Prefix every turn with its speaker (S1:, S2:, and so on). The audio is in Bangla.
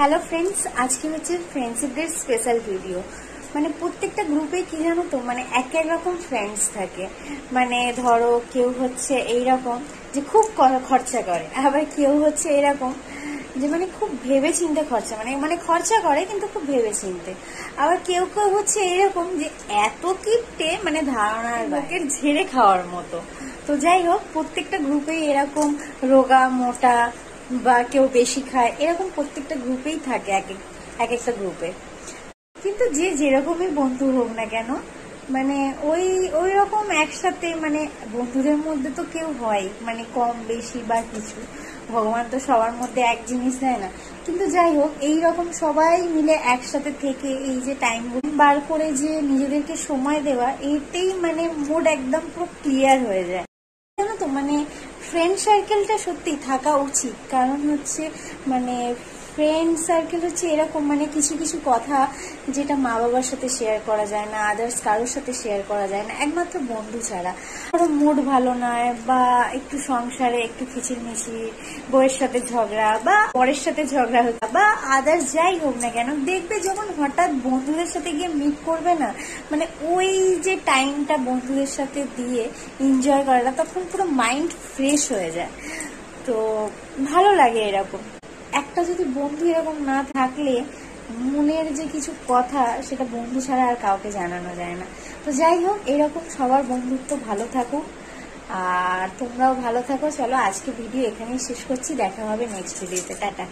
S1: হ্যালো ফ্রেন্ডস, আজকে হচ্ছে ফ্রেন্ডশিপদের স্পেশাল ভিডিও। মানে প্রত্যেকটা গ্রুপে কি জানো তো, মানে এক এক রকম ফ্রেন্ডস থাকে। মানে ধরো কেউ হচ্ছে এইরকম যে খুব খরচা করে, আবার কেউ হচ্ছে এরকম যে মানে খুব ভেবে চিন্তে খরচা মানে মানে খরচা করে কিন্তু খুব ভেবে চিনতে। আবার কেউ কেউ হচ্ছে এরকম যে এত কিপটে মানে ধারণার লোকের ঝেড়ে খাওয়ার মতো। তো যাই হোক, প্রত্যেকটা গ্রুপেই এরকম রোগা মোটা বা কেউ বেশি খায়, এরকম প্রত্যেকটা গ্রুপেই থাকে এক একটা গ্রুপে। কিন্তু যে যেরকমই বন্ধু হোক না কেন, মানে ওই ওই রকম একসাথে মানে বন্ধুদের মধ্যে তো কেউ হয় মানে কম বেশি বা কিছু, ভগবান তো সবার মধ্যে এক জিনিস দেয় না। কিন্তু যাই হোক, এইরকম সবাই মিলে একসাথে থেকে এই যে টাইম বার করে যে নিজেদেরকে সময় দেওয়া, এতেই মানে মুড একদম পুরো ক্লিয়ার হয়ে যায়। জানো তো, মানে ফ্রেন্ড সার্কেলটা সত্যি থাকা উচিত। কারণ হচ্ছে মানে ফ্রেন্ড সার্কেল হচ্ছে এরকম, মানে কিছু কিছু কথা যেটা মা বাবার সাথে শেয়ার করা যায় না, আদার্স কারোর সাথে শেয়ার করা যায় না, একমাত্র বন্ধু ছাড়া। ধরো মুড ভালো নয় বা একটু সংসারে একটু খিচিরমিচির, বউয়ের সাথে ঝগড়া বা পরের সাথে ঝগড়া হচ্ছে বা আদার্স যাই হোক না কেন, দেখবে যখন হঠাৎ বন্ধুদের সাথে গিয়ে মিট করবে না, মানে ওই যে টাইমটা বন্ধুদের সাথে দিয়ে এনজয় করাটা, তখন পুরো মাইন্ড ফ্রেশ হয়ে যায়। তো ভালো লাগে এরকম একটা যদি বন্ধু এরকম না থাকলে মনের যে কিছু কথা সেটা বন্ধু ছাড়া আর কাউকে জানানো যায় না। তো যাই হোক, এরকম সবার বন্ধুত্ব ভালো থাকুক আর তোমরাও ভালো থাকো। চলো আজকে ভিডিও এখানেই শেষ করছি, দেখা হবে নেক্সট ভিডিওতে। টাটা।